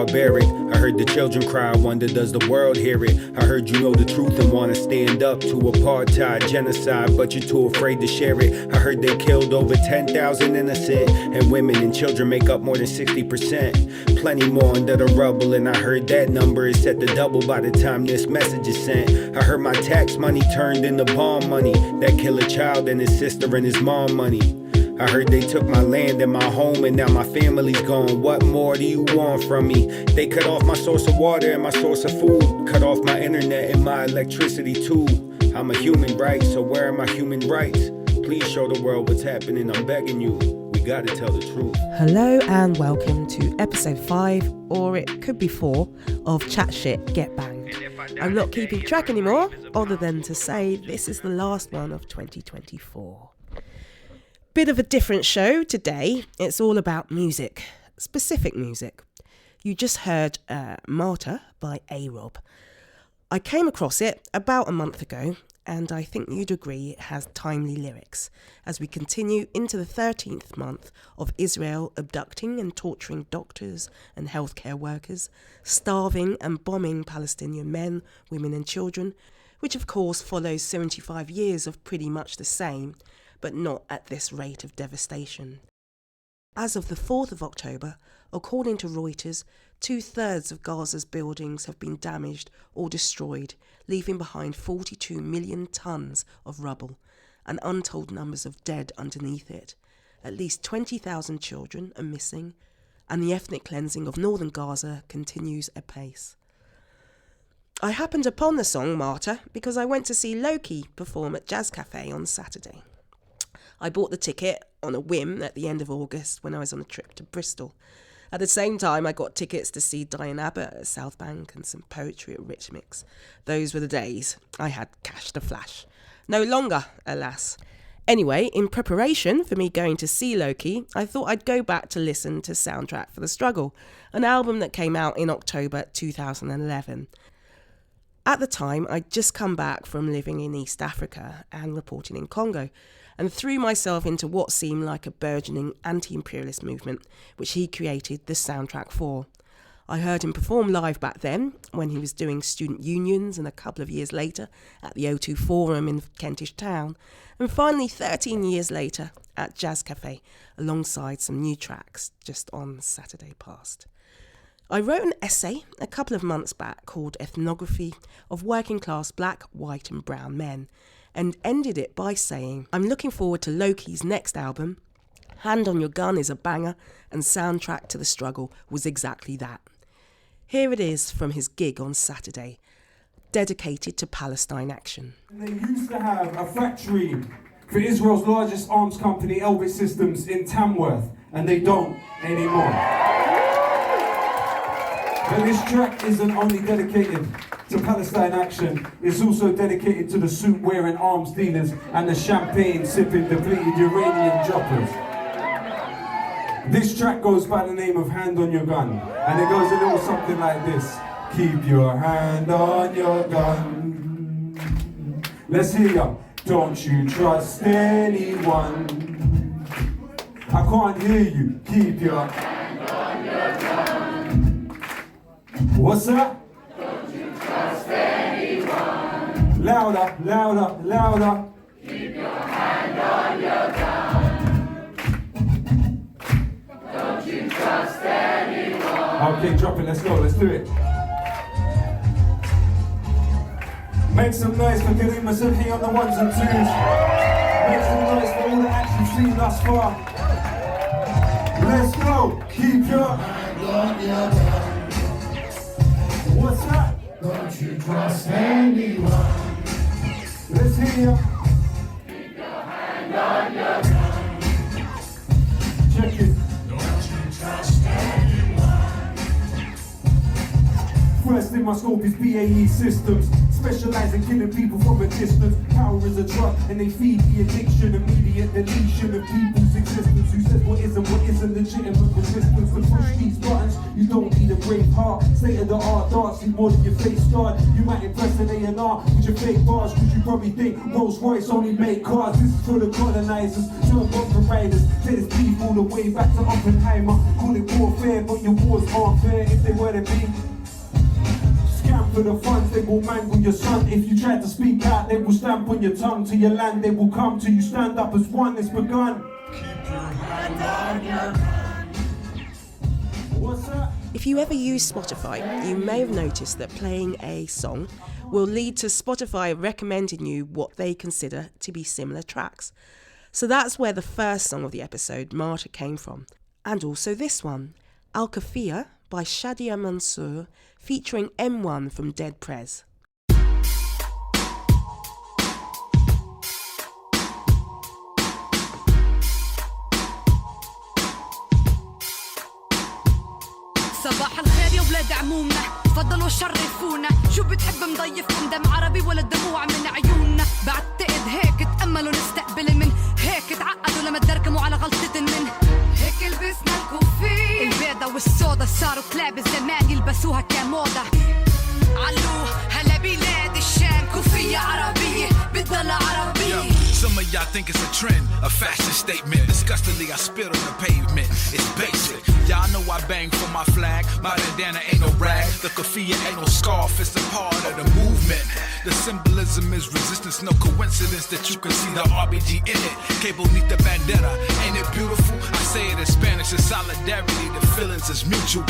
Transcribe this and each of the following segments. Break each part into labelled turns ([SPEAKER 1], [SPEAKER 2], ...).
[SPEAKER 1] barbaric. I heard the children cry, I wonder does the world hear it? I heard you know the truth and wanna stand up to apartheid, genocide, but you're too afraid to share it. I heard they killed over 10,000 innocent, and women and children make up more than 60%. Plenty more under the rubble, and I heard that number is set to double by the time this message is sent. I heard my tax money turned into bomb money, that kill a child and his sister and his mom money. I heard they took my land and my home and now my family's gone. What more do you want from me? They cut off my source of water and my source of food. Cut off my internet and my electricity too. I'm a human, right? So where are my human rights? Please show the world what's happening, I'm begging you. We gotta tell the truth.
[SPEAKER 2] Hello and welcome to episode 5, or it could be 4, of Chat Shit Get Banged. I'm not keeping track anymore, other than to say this is the last one of 2024. Bit of a different show today. It's all about music, specific music. You just heard Martyr by A-Rob. I came across it about a month ago, and I think you'd agree it has timely lyrics as we continue into the 13th month of Israel abducting and torturing doctors and healthcare workers, starving and bombing Palestinian men, women and children, which of course follows 75 years of pretty much the same, but not at this rate of devastation. As of the 4th of October, according to Reuters, 2/3 of Gaza's buildings have been damaged or destroyed, leaving behind 42 million tons of rubble and untold numbers of dead underneath it. At least 20,000 children are missing, and the ethnic cleansing of northern Gaza continues apace. I happened upon the song Martyr because I went to see Lowkey perform at Jazz Cafe on Saturday. I bought the ticket on a whim at the end of August when I was on a trip to Bristol. At the same time, I got tickets to see Diane Abbott at South Bank and some poetry at Rich Mix. Those were the days. I had cash to flash. No longer, alas. Anyway, in preparation for me going to see Lowkey, I thought I'd go back to listen to Soundtrack for the Struggle, an album that came out in October 2011. At the time, I'd just come back from living in East Africa and reporting in Congo, and threw myself into what seemed like a burgeoning anti-imperialist movement, which he created the soundtrack for. I heard him perform live back then, when he was doing student unions, and a couple of years later at the O2 Forum in Kentish Town, and finally 13 years later at Jazz Cafe, alongside some new tracks just on Saturday past. I wrote an essay a couple of months back called Ethnography of Working Class Black, White and Brown Men, and ended it by saying, I'm looking forward to Lowkey's next album. Hand on Your Gun is a banger, and Soundtrack to the Struggle was exactly that. Here it is from his gig on Saturday, dedicated to Palestine action.
[SPEAKER 3] They used to have a factory for Israel's largest arms company, Elbit Systems, in Tamworth, and they don't anymore. But this track isn't only dedicated to Palestine action, it's also dedicated to the suit-wearing arms dealers and the champagne-sipping depleted uranium droppers. This track goes by the name of Hand on Your Gun, and it goes a little something like this. Keep your hand on your gun. Let's hear ya. Don't you trust anyone. I can't hear you. Keep your hand on your gun. What's that?
[SPEAKER 4] Don't you trust anyone.
[SPEAKER 3] Louder, louder, louder.
[SPEAKER 4] Keep your hand on your gun. Don't you trust anyone.
[SPEAKER 3] Okay, drop it, let's go, let's do it. Make some noise for Kareem Masulhi on the ones and twos. Make some noise for all the action seen thus far. Let's go. Keep your hand on your gun. What's that?
[SPEAKER 4] Don't you trust anyone.
[SPEAKER 3] Let's hear ya.
[SPEAKER 4] Keep your hand on your gun.
[SPEAKER 3] Check it.
[SPEAKER 4] Don't you trust anyone.
[SPEAKER 3] First in my scope is BAE Systems. Specialize in killing people from a distance. Power is a drug and they feed the addiction. Immediate deletion of people's existence. Who says what isn't legitimate resistance. To push these buttons, you don't need a brave heart. State of the art darts, need more than your face guard. You might impress an A and art with your fake bars, cause you probably think Rolls Royce only make cars. This is for the colonizers, no reverberated. Say this beef all the way back to Oppenheimer. Call it warfare, but your wars aren't fair if they were to be. Scam for the funds, they will mangle your son. If you try to speak out, they will stamp on your tongue. To your land, they will come till you stand up as one. It's begun. Keep your hand on your gun. What's that?
[SPEAKER 2] If you ever use Spotify, you may have noticed that playing a song will lead to Spotify recommending you what they consider to be similar tracks. So that's where the first song of the episode, Martyr, came from. And also this one, Al Kafia by Shadia Mansour, featuring M1 from Dead Prez.
[SPEAKER 5] صباح الخير يا ولاد عمومنا تفضلوا شرفونا شو بتحب مضيفكم دم عربي ولا دموع من عيوننا بعتقد هيك تأملوا نستقبل من هيك تعقدوا لما تدركموا على غلطة من هيك لبسنا الكوفي البيضة والسودا صاروا كلاب الزمان يلبسوها كموضة علو هلا بلاد الشام كوفية عربية بتضل عربية.
[SPEAKER 6] Some of y'all think it's a trend, a fashion statement. Disgustingly, I spit on the pavement. It's basic. Y'all know I bang for my flag. My bandana ain't no rag. The kafia ain't no scarf. It's a part of the movement. The symbolism is resistance. No coincidence that you can see the RBG in it. Cable neath the bandana. Ain't it beautiful? I say it in Spanish. It's solidarity. The feelings is mutual.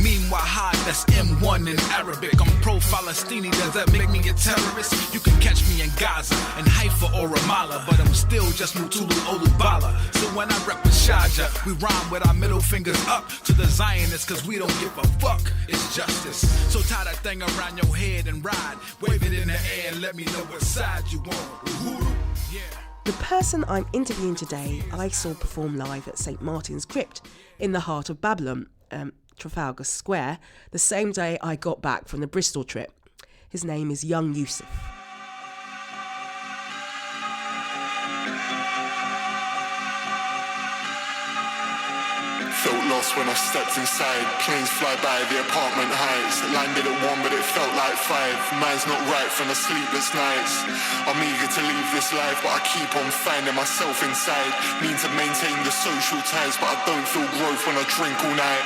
[SPEAKER 6] Meanwhile, high, that's M1 in Arabic. I'm pro-Palestinian, does that make me a terrorist? You can catch me in Gaza, in Haifa or Ramallah, but I'm still just Mutulu Olubala. So when I rep with Sharjah, we rhyme with our middle fingers up to the Zionists, cause we don't give a fuck, it's justice. So tie that thing around your head and ride, wave it in the air and let me know what side you want. Uhuru, yeah.
[SPEAKER 2] The person I'm interviewing today, I saw perform live at St. Martin's Crypt in the heart of Babylon, Trafalgar Square, the same day I got back from the Bristol trip. His name is young Yusuf.
[SPEAKER 7] Felt lost when I stepped inside. Planes fly by the apartment heights. Landed at 1 but it felt like 5. Mind's not right from the sleepless nights. I'm eager to leave this life but I keep on finding myself inside. Mean to maintain the social ties but I don't feel growth when I drink all night.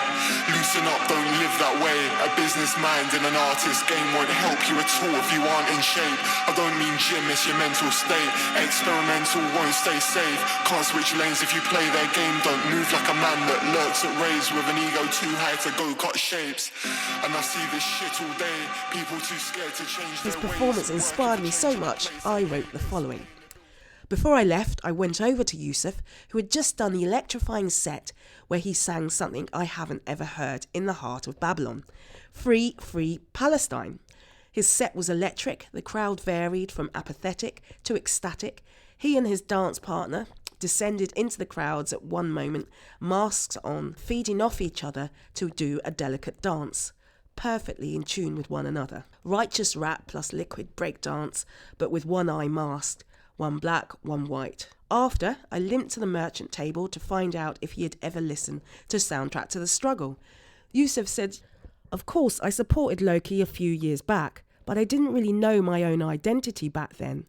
[SPEAKER 7] Loosen up, don't live that way. A business mind in an artist game won't help you at all if you aren't in shape. I don't mean gym, it's your mental state. Experimental won't stay safe. Can't switch lanes if you play their game. Don't move like a man that lurks at rays with an ego too high to go cut shapes. And I see this shit all day. People too scared to change
[SPEAKER 2] His
[SPEAKER 7] their ways.
[SPEAKER 2] performance inspired me so much, I wrote the following. Before I left, I went over to Yusuf, who had just done the electrifying set where he sang something I haven't ever heard in the heart of Babylon. Free, free Palestine. His set was electric, the crowd varied from apathetic to ecstatic. He and his dance partner descended into the crowds at one moment, masks on, feeding off each other to do a delicate dance, perfectly in tune with one another. Righteous rap plus liquid breakdance, but with one eye masked, one black, one white. After, I limped to the merchant table to find out if he had ever listened to Soundtrack to the Struggle. Yusuf said, "Of course, I supported Lowkey a few years back, but I didn't really know my own identity back then.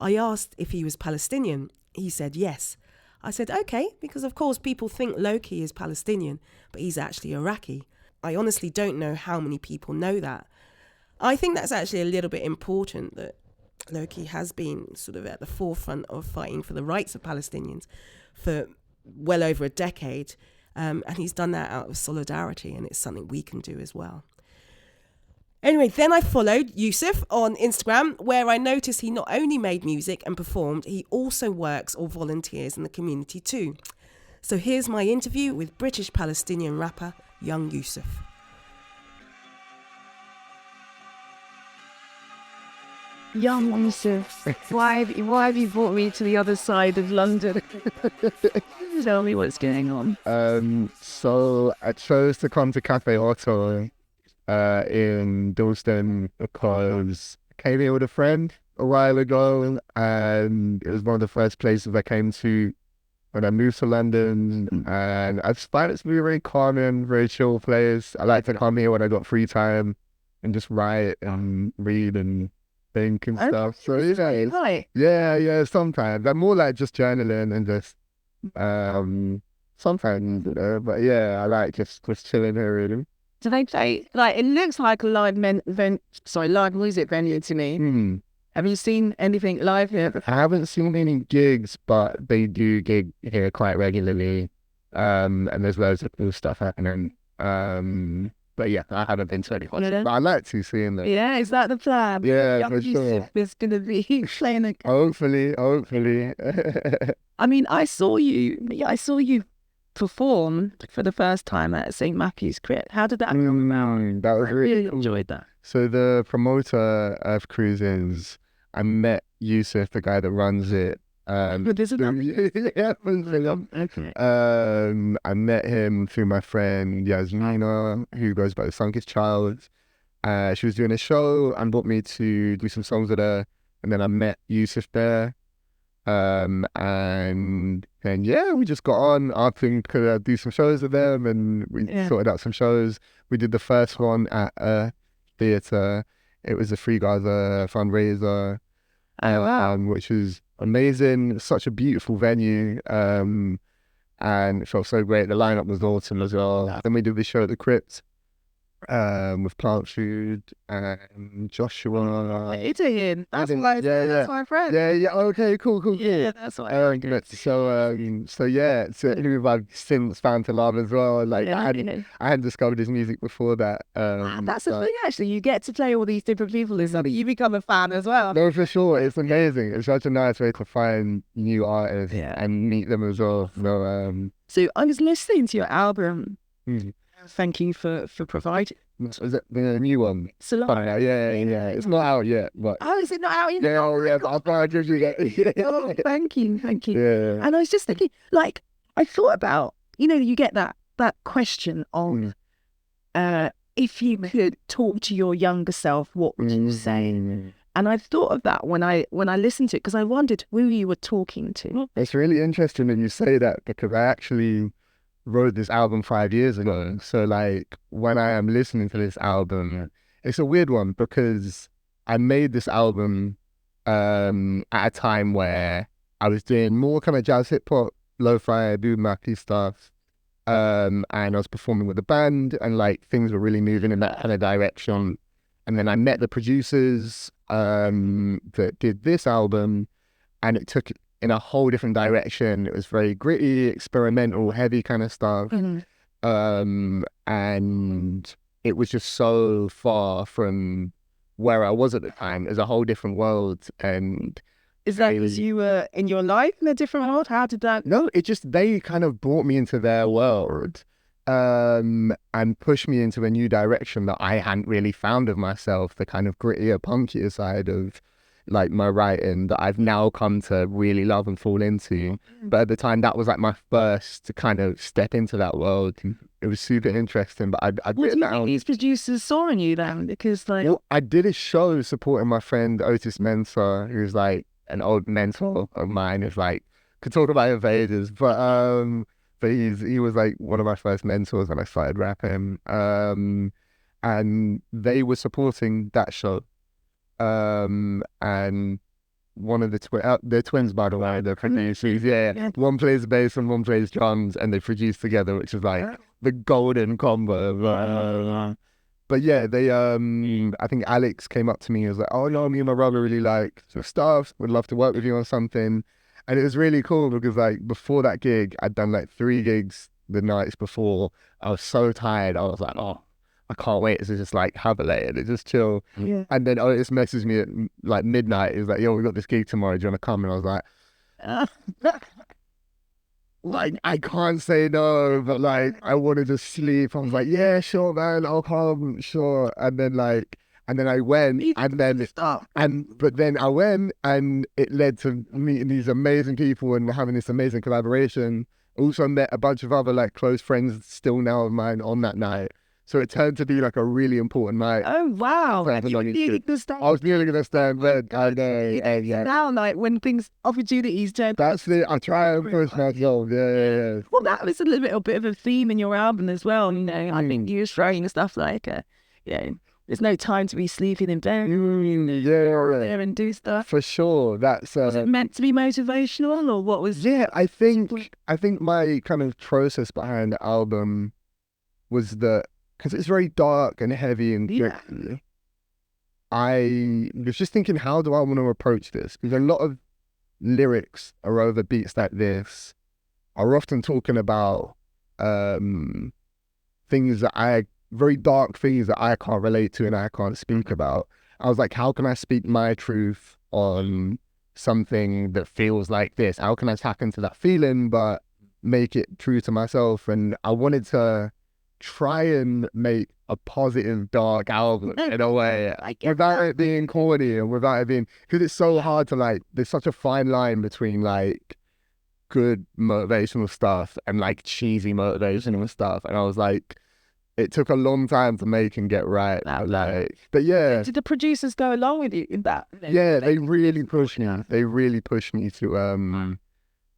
[SPEAKER 2] I asked if he was Palestinian. He said yes. I said, okay, because of course people think Lowkey is Palestinian, but he's actually Iraqi. I honestly don't know how many people know that. I think that's actually a little bit important that Lowkey has been sort of at the forefront of fighting for the rights of Palestinians for well over a decade. And he's done that out of solidarity, and it's something we can do as well. Anyway, then I followed Yusuf on Instagram, where I noticed he not only made music and performed, he also works or volunteers in the community too. So here's my interview with British Palestinian rapper young Yusuf.
[SPEAKER 8] Young Yusuf, why have you brought me to the other side of London? Tell me what's going on.
[SPEAKER 9] So I chose to come to Cafe Otto in Dalston because I came here with a friend a while ago, and it was one of the first places I came to when I moved to London, and I just find it to be a very calming, very chill place. I like to come here when I got free time and just write and read and think and stuff. So
[SPEAKER 8] Right.
[SPEAKER 9] yeah. Sometimes I'm more like just journaling and just sometimes, but yeah, I like just chilling here really.
[SPEAKER 8] Do they play, like, it looks like a live live music venue to me. Have you seen anything live here?
[SPEAKER 9] I haven't seen any gigs, but they do gig here quite regularly. And there's loads of cool stuff happening. But yeah, I haven't been to any concerts, but I like to seeing them.
[SPEAKER 8] Yeah, is that the plan?
[SPEAKER 9] Yeah,
[SPEAKER 8] Young
[SPEAKER 9] for sure.
[SPEAKER 8] Yusuf is going to be playing a...
[SPEAKER 9] Hopefully.
[SPEAKER 8] I mean, I saw you perform for the first time at St. Matthew's Crypt. How did that come about?
[SPEAKER 9] That was
[SPEAKER 8] I
[SPEAKER 9] really
[SPEAKER 8] really
[SPEAKER 9] cool.
[SPEAKER 8] enjoyed that.
[SPEAKER 9] So the promoter of cruises, I met Yusuf, the guy that runs it.
[SPEAKER 8] But this is
[SPEAKER 9] Okay. I met him through my friend Yasmina, who goes by the Sunkish Child. She was doing a show and brought me to do some songs with her, and then I met Yusuf there. And then we just got on. I think could do some shows with them, and we sorted out some shows. We did the first one at a theatre. It was a Free Gaza fundraiser.
[SPEAKER 8] Oh wow!
[SPEAKER 9] Which was amazing. Such a beautiful venue, and it felt so great. The lineup was awesome as well. Then we did the show at the Crypt, with Plant Food and Joshua.
[SPEAKER 8] Ian, that's my friend.
[SPEAKER 9] Yeah. Okay, cool.
[SPEAKER 8] Yeah, that's my friend.
[SPEAKER 9] So who I've since found to love as well. Like I hadn't discovered his music before that.
[SPEAKER 8] That's the thing, actually. You get to play all these different people, is that you become a fan as well.
[SPEAKER 9] No, for sure. It's amazing. It's such a nice way to find new artists and meet them as well.
[SPEAKER 8] So I was listening to your album. Thank you for providing.
[SPEAKER 9] Is it the new one?
[SPEAKER 8] Yeah.
[SPEAKER 9] It's not out yet, but
[SPEAKER 8] is it not out yet?
[SPEAKER 9] Yeah. I'll try to give you that.
[SPEAKER 8] Oh, thank you.
[SPEAKER 9] Yeah.
[SPEAKER 8] And I was just thinking, like, I thought about, you get that question of, if you could talk to your younger self, what would you say? And I thought of that when I listened to it, because I wondered who you were talking to.
[SPEAKER 9] It's really interesting that you say that, because I actually wrote this album 5 years ago. So like when I am listening to this album, it's a weird one, because I made this album at a time where I was doing more kind of jazz hip hop, lo-fi, boom bap stuff, and I was performing with a band, and like things were really moving in that kind of direction. And then I met the producers that did this album, and it took in a whole different direction. It was very gritty, experimental, heavy kind of stuff. And it was just so far from where I was at the time. It was a whole different world. And
[SPEAKER 8] is that because you were in your life in a different world? How did that?
[SPEAKER 9] No, they kind of brought me into their world, and pushed me into a new direction that I hadn't really found of myself, the kind of grittier, punkier side of like my writing that I've now come to really love and fall into. But at the time, that was like my first to kind of step into that world. It was super interesting, but I'd
[SPEAKER 8] what
[SPEAKER 9] written
[SPEAKER 8] do you
[SPEAKER 9] down.
[SPEAKER 8] think these producers saw in you then? Because like,
[SPEAKER 9] Well, I did a show supporting my friend Otis Mensah, who's like an old mentor of mine. Who's like could talk about invaders, but he was like one of my first mentors when I started rapping. And they were supporting that show. And one of they're twins, by the way, they're producers. Yeah. One plays bass and one plays drums, and they produce together, which is like the golden combo. But yeah, they I think Alex came up to me and was like, "Oh no, me and my brother really like sort of stuff. Would love to work with you on something." And it was really cool because like before that gig, I'd done like 3 gigs the nights before. I was so tired. I was like, "Oh, I can't wait to just like have a late and just chill."
[SPEAKER 8] Yeah.
[SPEAKER 9] And then Otis messaged me at like midnight. He was like, "Yo, we got this gig tomorrow. Do you want to come?" And I was like, I can't say no, but like I wanted to sleep. I was like, "Yeah, sure, man, I'll come, sure." And then I went, but then I went, and it led to meeting these amazing people and having this amazing collaboration. Also met a bunch of other like close friends still now of mine on that night. So it turned to be like a really important night.
[SPEAKER 8] Oh wow! You were nearly gonna stand.
[SPEAKER 9] I was nearly gonna stand, but I know. Yeah.
[SPEAKER 8] Now, like when opportunities turn.
[SPEAKER 9] That's it. I try and push myself. Yeah.
[SPEAKER 8] Well, that was a little bit of a theme in your album as well. I think you were throwing stuff like, There's no time to be sleeping in bed. There and do stuff.
[SPEAKER 9] For sure. That's
[SPEAKER 8] Was it meant to be motivational, or what was?
[SPEAKER 9] yeah. I think my kind of process behind the album was that because it's very dark and heavy and gritty. I was just thinking, how do I want to approach this? Because a lot of lyrics are over beats like this are often talking about things that very dark things that I can't relate to and I can't speak about. I was like, how can I speak my truth on something that feels like this? How can I tap into that feeling but make it true to myself? And I wanted to try and make a positive dark album in a way, without it being corny and without it being, because it's so hard to like, there's such a fine line between like good motivational stuff and like cheesy motivational stuff. And I was like, it took a long time to make and get right. Like, but yeah.
[SPEAKER 8] Did the producers go along with you in that?
[SPEAKER 9] Yeah, they really pushed me. They really pushed me to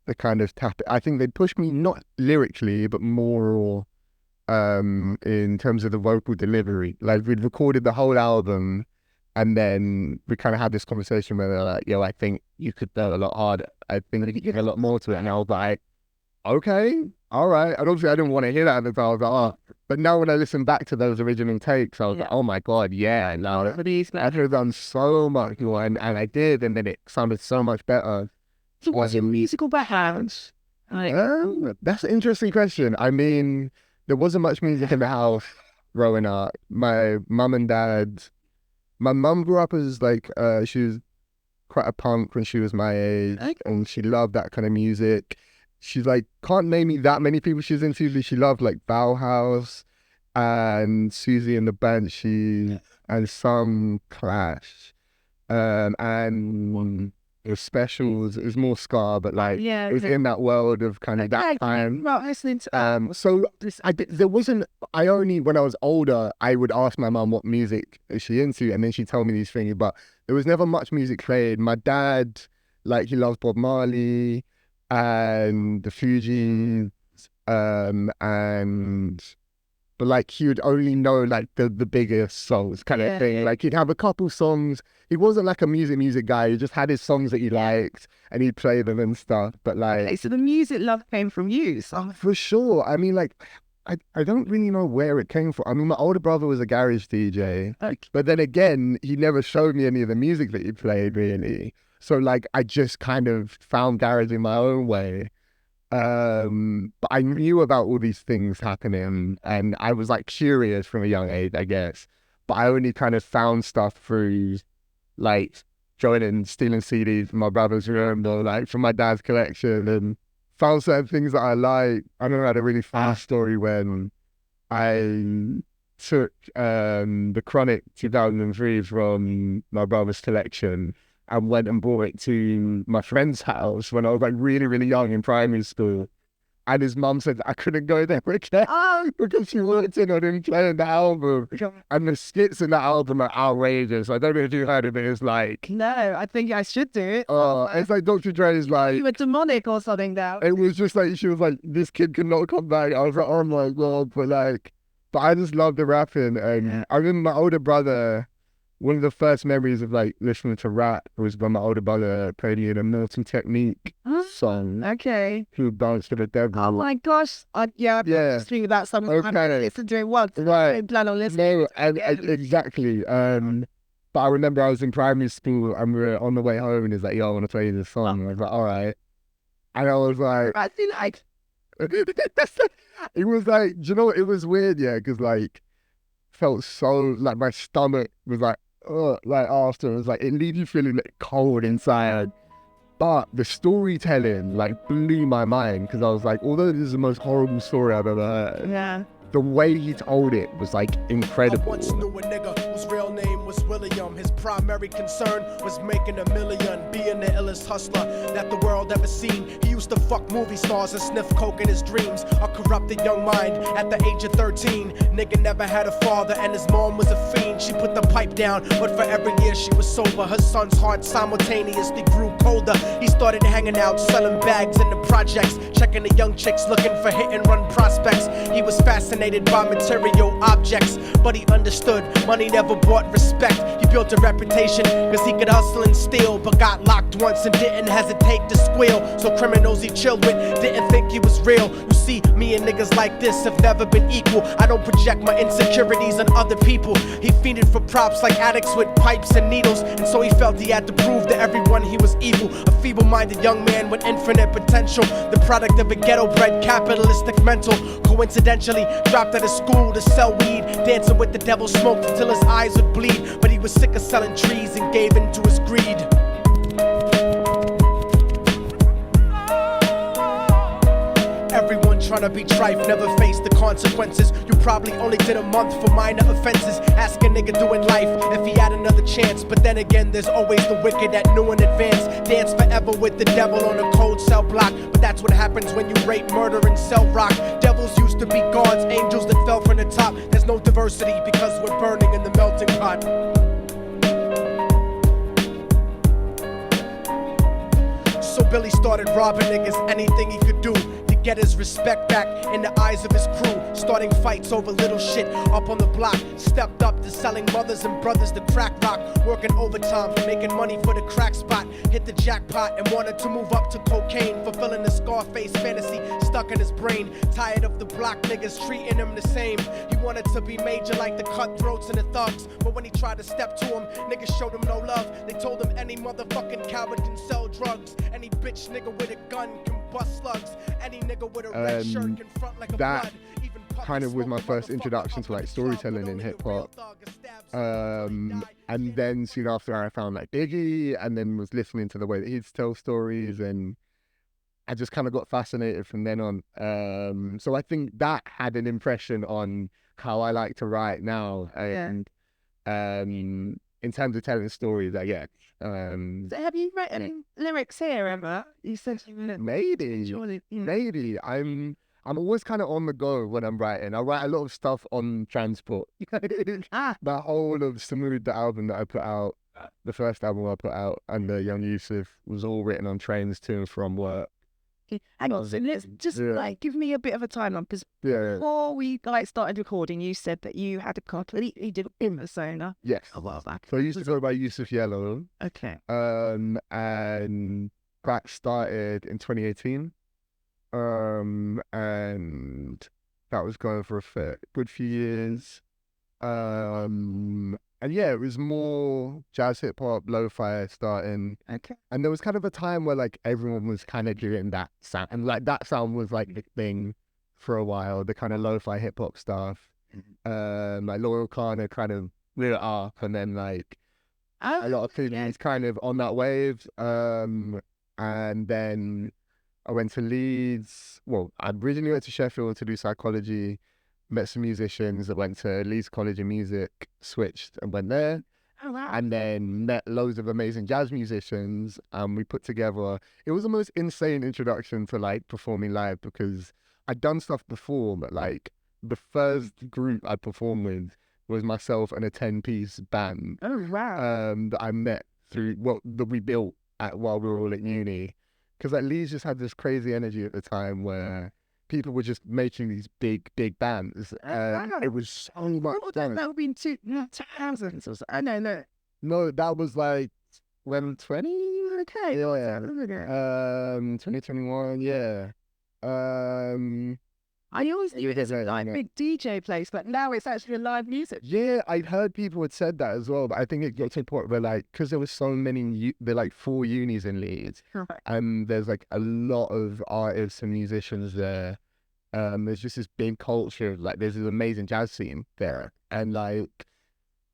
[SPEAKER 9] the kind of tap. I think they pushed me not lyrically, but more in terms of the vocal delivery. Like we'd recorded the whole album, and then we kind of had this conversation where they're like, "Yo, I think you could go a lot harder. I think you could get a lot more to it." And I was like, "Okay, all right." And obviously, I didn't want to hear that at the time. I was like, "Oh," but now when I listen back to those original takes, I was like, "Oh my god, yeah!" No, I could have done so much more, and I did, and then it sounded so much better.
[SPEAKER 8] So what's your musical background?
[SPEAKER 9] That's an interesting question. I mean, there wasn't much music in the house growing up. My mum and dad. My mum grew up as like she was quite a punk when she was my age, and she loved that kind of music. She's like, can't name me that many people she's into, but she loved like Bauhaus and Susie and the Banshees and some Clash, and the Specials. It was more ska, but like it was in that world of kind of that time. So there wasn't. I only, when I was older, I would ask my mum what music is she into, and then she'd tell me these things. But there was never much music played. My dad, like, he loves Bob Marley and the Fugees, but like he would only know like the biggest songs kind of thing. Like he'd have a couple songs. He wasn't like a music guy. He just had his songs that he liked and he'd play them and stuff. But like,
[SPEAKER 8] so the music love came from you. So.
[SPEAKER 9] For sure. I mean, like, I don't really know where it came from. I mean, my older brother was a garage DJ, but then again, he never showed me any of the music that he played really. So like, I just kind of found garage in my own way. But I knew about all these things happening, and I was like curious from a young age, I guess. But I only kind of found stuff through like joining, stealing CDs from my brother's room or like from my dad's collection, and found certain things that I like. I don't know, I had a really fast story when I took the Chronic 2003 from my brother's collection and went and brought it to my friend's house when I was like really, really young in primary school. And his mum said I couldn't go there again because she walked in on him playing the album. And the skits in the album are outrageous. I don't know if you heard of it. It's like...
[SPEAKER 8] No, I think I should do it.
[SPEAKER 9] It's like Dr. Dre is like...
[SPEAKER 8] You were demonic or something now.
[SPEAKER 9] It was just like, she was like, this kid cannot come back. I was like, oh my God. But I just love the rapping. And I remember my older brother... One of the first memories of like listening to rap was when my older brother played me in a Milton Technique song.
[SPEAKER 8] Okay.
[SPEAKER 9] Who danced to the devil.
[SPEAKER 8] Oh my gosh. Yeah. Listening to that song.
[SPEAKER 9] Okay.
[SPEAKER 8] I listened to it once.
[SPEAKER 9] Right.
[SPEAKER 8] I didn't plan on listening.
[SPEAKER 9] No, exactly. But I remember I was in primary school and we were on the way home and he's like, yo, I want to play you this song. And I was like, all right. And I was like...
[SPEAKER 8] I feel like...
[SPEAKER 9] It was like, do you know what? It was weird, yeah, because like, felt so, like my stomach was like, like after, it was like, it leaves you feeling like cold inside. But the storytelling like blew my mind because I was like, although this is the most horrible story I've ever heard, the way he told it was like incredible.
[SPEAKER 10] I once knew a nigga whose real name was William. His primary concern was making a million, being the illest hustler that the world ever seen. He used to fuck movie stars and sniff coke in his dreams. A corrupted young mind at the age of 13. Nigga never had a father and his mom was a fiend. She put the pipe down, but for every year she was sober, her son's heart simultaneously grew colder. He started hanging out, selling bags in the projects, checking the young chicks looking for hit and run prospects. He was fascinated by material objects, but he understood money never bought respect. He built a reputation cause he could hustle and steal, but got locked once and didn't hesitate to squeal. So criminals he chilled with didn't think he was real. You see, me and niggas like this have never been equal. I don't project my insecurities on other people. He fiended for props like addicts with pipes and needles, and so he felt he had to prove to everyone he was evil. A feeble-minded young man with infinite potential, the product of a ghetto-bred capitalistic mental. Coincidentally dropped out of school to sell weed, dancing with the devil, smoked until his eyes would bleed. But he was sick of selling trees and gave in to his greed. Everyone trying to be trife never faced the consequences. You probably only did a month for minor offenses. Ask a nigga doing life if he had another chance. But then again, there's always the wicked that knew in advance. Dance forever with the devil on a cold cell block. But that's what happens when you rape, murder, and sell rock. Devils used to be gods, angels that fell from the top. There's no diversity because we're burning in the melting pot. So Billy started robbing niggas, anything he could do to get his respect back in the eyes of his crew. Starting fights over little shit up on the block. Stepped up to selling mothers and brothers the crack rock. Working overtime, making money for the crack spot. Hit the jackpot and wanted to move up to cocaine. Fulfilling the Scarface fantasy stuck in his brain. Tired of the block niggas treating him the same. He wanted to be major like the cutthroats and the thugs. But when he tried to step to him, niggas showed him no love. They told him any motherfucking coward can sell drugs. Any bitch nigga with a gun can bust slugs. Any nigga with a red shirt can front like a blood. Even
[SPEAKER 9] kind of was my first introduction to like storytelling in hip hop. And then soon after I found like Biggie, and then was listening to the way that he'd tell stories, and I just kind of got fascinated from then on. So I think that had an impression on how I like to write now. And in terms of telling stories, yeah.
[SPEAKER 8] So have you written lyrics here, Emma? You said you
[SPEAKER 9] maybe. I'm always kind of on the go when I'm writing. I write a lot of stuff on transport. The whole of Samud, the album that I put out, the first album I put out under Young Yusuf, was all written on trains to and from work.
[SPEAKER 8] Hang on, so let's just give me a bit of a timeline, because before we started recording, you said that you had a completely different persona.
[SPEAKER 9] Yes.
[SPEAKER 8] A while back.
[SPEAKER 9] So I used to go by Yusuf Yellow.
[SPEAKER 8] Okay.
[SPEAKER 9] And that started in 2018. And that was going for a good few years. And yeah, it was more jazz, hip hop, lo-fi starting.
[SPEAKER 8] Okay.
[SPEAKER 9] And there was kind of a time where like everyone was kind of doing that sound, and like that sound was like the thing for a while, the kind of lo-fi hip hop stuff. Like Loyal Kana kind of blew it up, and then like a lot of people kind of on that wave. And then I went to Leeds. Well, I originally went to Sheffield to do psychology. Met some musicians that went to Leeds College of Music, switched and went there.
[SPEAKER 8] Oh, wow.
[SPEAKER 9] And then met loads of amazing jazz musicians. We put together, it was the most insane introduction to like performing live, because I'd done stuff before, but like the first group I performed with was myself and a 10-piece band.
[SPEAKER 8] Oh, wow.
[SPEAKER 9] That I met through, that we built while we were all at uni. Because like Leeds just had this crazy energy at the time where people were just making these big bands. It was so much fun.
[SPEAKER 8] That would be in 2000s or so. No.
[SPEAKER 9] No, that was like when 20?
[SPEAKER 8] Okay.
[SPEAKER 9] Yeah. 2021, yeah.
[SPEAKER 8] I always knew it as a big DJ place, but now it's actually live music.
[SPEAKER 9] Yeah, I'd heard people had said that as well, but I think it got to a point where like, because there was so many, there like 4 unis in Leeds, and there's like a lot of artists and musicians there. There's just this big culture of like, there's this amazing jazz scene there, and like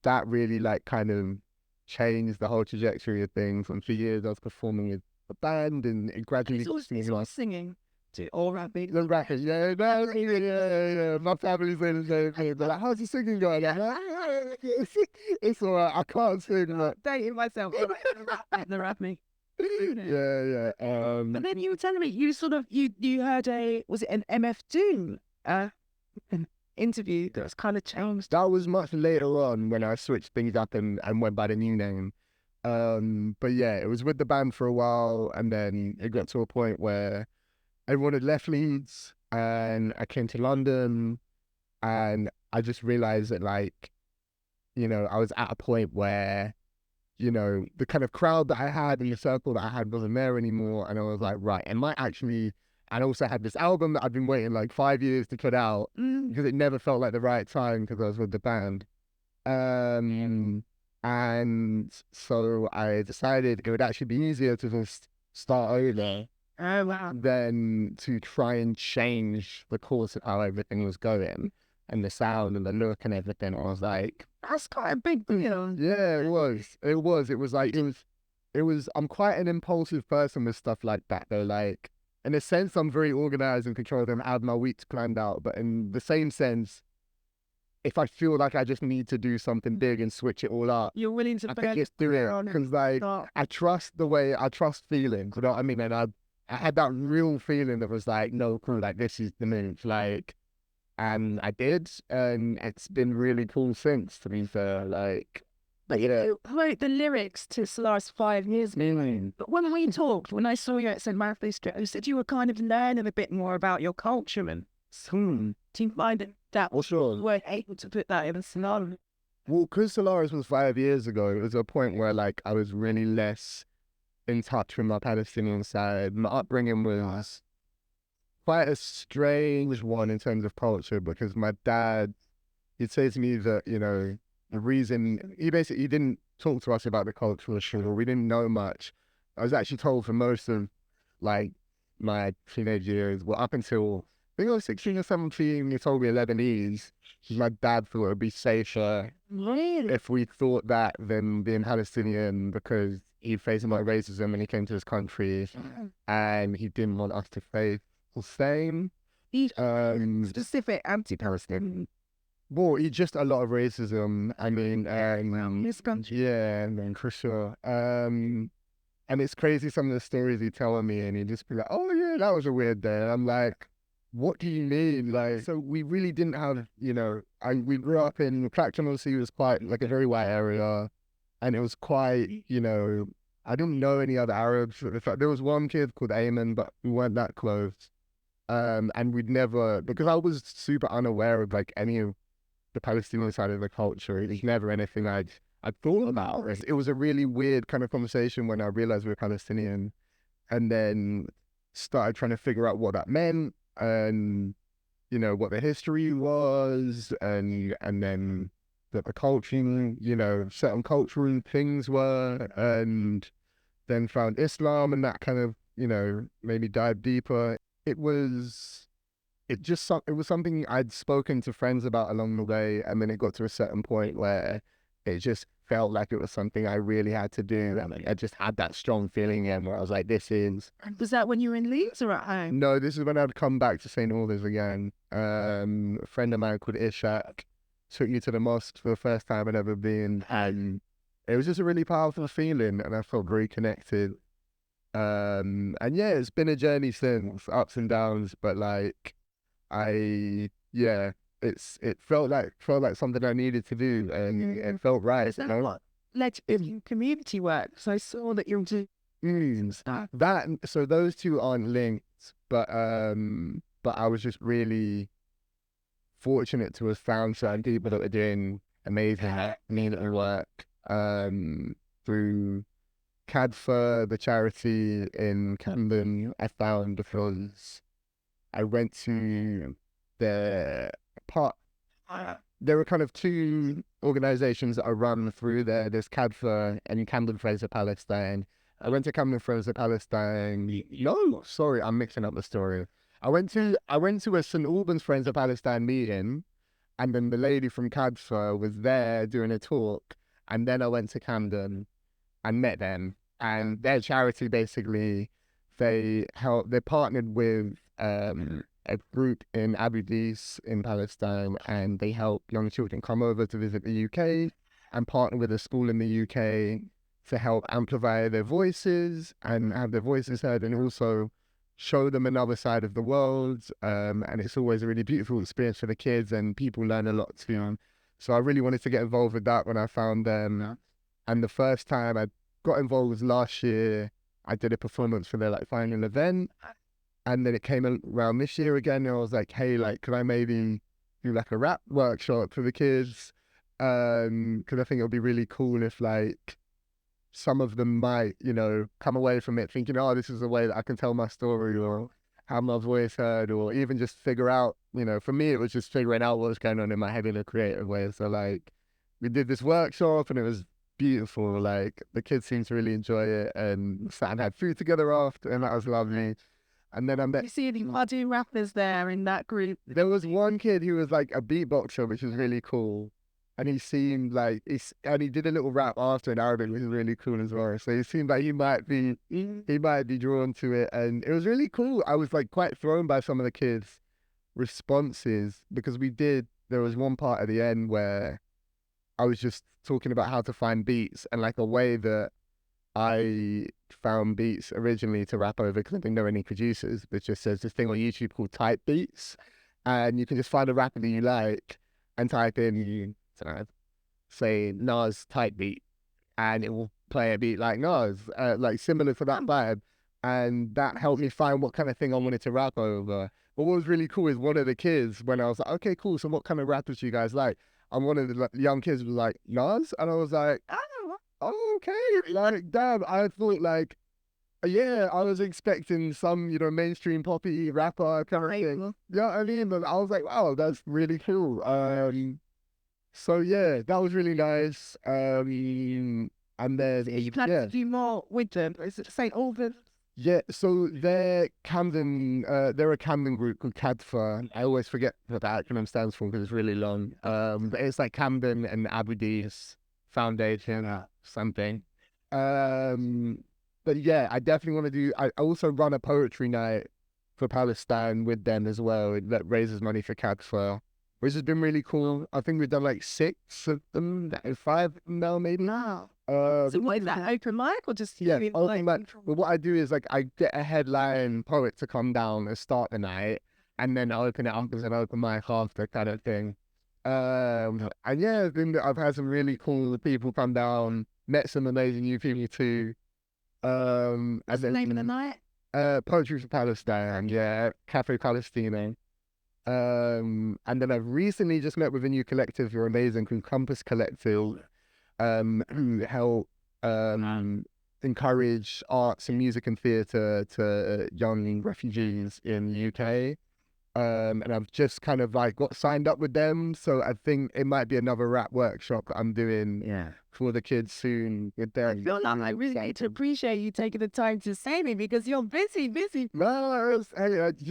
[SPEAKER 9] that really like kind of changed the whole trajectory of things. And for years I was performing with a band, and it gradually
[SPEAKER 8] it's all singing. to all rapping.
[SPEAKER 9] The rappers, yeah. My family's in the same. They're like, how's the singing going? It's alright, I can't sing that.
[SPEAKER 8] Dating myself. The rapping.
[SPEAKER 9] Yeah.
[SPEAKER 8] But then you were telling me you sort of you heard was it an MF Doom an interview that was kind of changed.
[SPEAKER 9] That was much later on when I switched things up and went by the new name. But yeah, it was with the band for a while, and then it got to a point where everyone had left Leeds, and I came to London, and I just realized that, like, you know, I was at a point where, you know, the kind of crowd that I had and the circle that I had wasn't there anymore, and I was like, right, am I actually... And I also had this album that I'd been waiting like 5 years to put out because it never felt like the right time because I was with the band. And so I decided it would actually be easier to just start over than to try and change the course of how everything was going and the sound and the look and everything. I was like,
[SPEAKER 8] That's quite a big deal.
[SPEAKER 9] yeah, it was. It was, I'm quite an impulsive person with stuff like that though. Like, in a sense, I'm very organized and controlled and have my weeks planned out. But in the same sense, if I feel like I just need to do something big and switch it all up,
[SPEAKER 8] You're willing to
[SPEAKER 9] just do it. Because, like, I trust feelings, you know what I mean? And I had that real feeling that was like, no, cool, like, this is the move. Like, and I did. And it's been really cool since, to be fair. Like,
[SPEAKER 8] but you wrote the lyrics to Solaris 5 years ago. But when we talked, when I saw you at St. Matthew's Street, you said you were kind of learning a bit more about your culture. And do you find that you weren't able to put that in a scenario?
[SPEAKER 9] Well, because Solaris was 5 years ago, it was a point where, like, I was really less in touch with my Palestinian side. My upbringing was quite a strange one in terms of culture, because my dad, he'd say to me that, you know, the reason he didn't talk to us about the cultural struggle. We didn't know much. I was actually told for most of, like, my teenage years, well, up until I think I was 16 or 17, he told me Lebanese. My dad thought it would be safer if we thought that than being Palestinian, because he faced a lot of racism when he came to this country, and he didn't want us to face the same.
[SPEAKER 8] Specific anti-Palestinian.
[SPEAKER 9] Well, just a lot of racism. I mean,
[SPEAKER 8] this country.
[SPEAKER 9] Yeah, and for sure. And it's crazy some of the stories he telling me, and he'd just be like, "Oh yeah, that was a weird day." And I'm like, "What do you mean?" Like, so we really didn't have, you know. We grew up in Clacton. Obviously, was quite like a very white area, and it was quite, you know. I didn't know any other Arabs. In fact, there was one kid called Ayman, but we weren't that close. And we'd never, because I was super unaware of like any of the Palestinian side of the culture. It was never anything I'd thought about. It was a really weird kind of conversation when I realized we were Palestinian, and then started trying to figure out what that meant, and, you know, what the history was, and then that the culture, you know, certain cultural things were, and then found Islam, and that kind of, you know, made me dive deeper. It was something I'd spoken to friends about along the way, and then it got to a certain point where it just felt like it was something I really had to do. And I just had that strong feeling in where I was like, this is...
[SPEAKER 8] Was that when you were in Leeds or at home?
[SPEAKER 9] No, this is when I'd come back to St. Albans again. A friend of mine called Ishak took me to the mosque for the first time I'd ever been, and it was just a really powerful feeling, and I felt very connected. And yeah, it's been a journey since, ups and downs, but like, it felt like something I needed to do, and it felt right.
[SPEAKER 8] Is that what led to community work? So I saw that you're doing stuff.
[SPEAKER 9] So those two aren't linked, but I was just really fortunate to have found certain people that were doing amazing work through CADFA, the charity in Camden. I found because I went to there were kind of two organizations that are run through there. There's CADFA and Camden Friends of Palestine. I went to Camden Friends of Palestine. No, sorry, I'm mixing up the story. I went to a St. Albans Friends of Palestine meeting, and then the lady from CADFA was there doing a talk, and then I went to Camden and met them. And their charity, basically, they partnered with a group in Abu Dis in Palestine, and they help young children come over to visit the UK and partner with a school in the UK to help amplify their voices and have their voices heard, and also show them another side of the world. And it's always a really beautiful experience for the kids, and people learn a lot too. So I really wanted to get involved with that when I found them. And the first time I got involved was last year. I did a performance for their like final event, and then it came around this year again, and I was like, hey, like, could I maybe do like a rap workshop for the kids? Because I think it would be really cool if like some of them might, you know, come away from it thinking, oh, this is a way that I can tell my story or have my voice heard, or even just figure out, you know, for me, it was just figuring out what was going on in my head in a creative way. So like, we did this workshop and it was beautiful. Like, the kids seemed to really enjoy it, and sat and had food together after, and that was lovely. And then I met...
[SPEAKER 8] You see any muddy rappers there in that group?
[SPEAKER 9] There was one kid who was like a beatboxer, which was really cool. And he seemed like, and he did a little rap after in Arabic, which was really cool as well. So he seemed like he might be drawn to it. And it was really cool. I was like quite thrown by some of the kids' responses, because there was one part at the end where I was just talking about how to find beats, and like a way that I found beats originally to rap over, because I didn't know any producers, but just there's this thing on YouTube called type beats, and you can just find a rapper that you like and type in, say Nas type beat, and it will play a beat like Nas, like similar to that vibe. And that helped me find what kind of thing I wanted to rap over. But what was really cool is one of the kids, when I was like, okay, cool, so what kind of rappers do you guys like? And one of the young kids was like, Nas? And I was like, oh, okay. Like, damn, I thought like, yeah, I was expecting some, you know, mainstream poppy rapper kind of thing. Yeah, I mean, but I was like, wow, that's really cool. So yeah, that was really nice. And then
[SPEAKER 8] You plan to do more with them? Is it St. Albans?
[SPEAKER 9] Yeah, so they're Camden. They're a Camden group called CADFA. I always forget what the acronym stands for because it's really long. But it's like Camden and Abu Dis Foundation or something. But yeah, I definitely want to do. I also run a poetry night for Palestine with them as well. That raises money for CADFA, which has been really cool. I think we've done like 6 of them, 5 now maybe.
[SPEAKER 8] Now. So what is that, open mic or just...
[SPEAKER 9] Yeah, open mic. Well, what I do is like I get a headline poet to come down and start the night, and then I open it up as an open mic after kind of thing. And yeah, I've had some really cool people come down, met some amazing new people too.
[SPEAKER 8] What's the name of the night?
[SPEAKER 9] Poetry for Palestine, yeah, Cafe Palestine. And then I've recently just met with a new collective who are amazing called Compass Collective, who help encourage arts and music and theatre to young refugees in the UK. And I've just kind of like got signed up with them, so I think it might be another rap workshop that I'm doing for the kids soon with them.
[SPEAKER 8] I feel like I really need to appreciate you taking the time to say me, because you're busy.
[SPEAKER 9] No,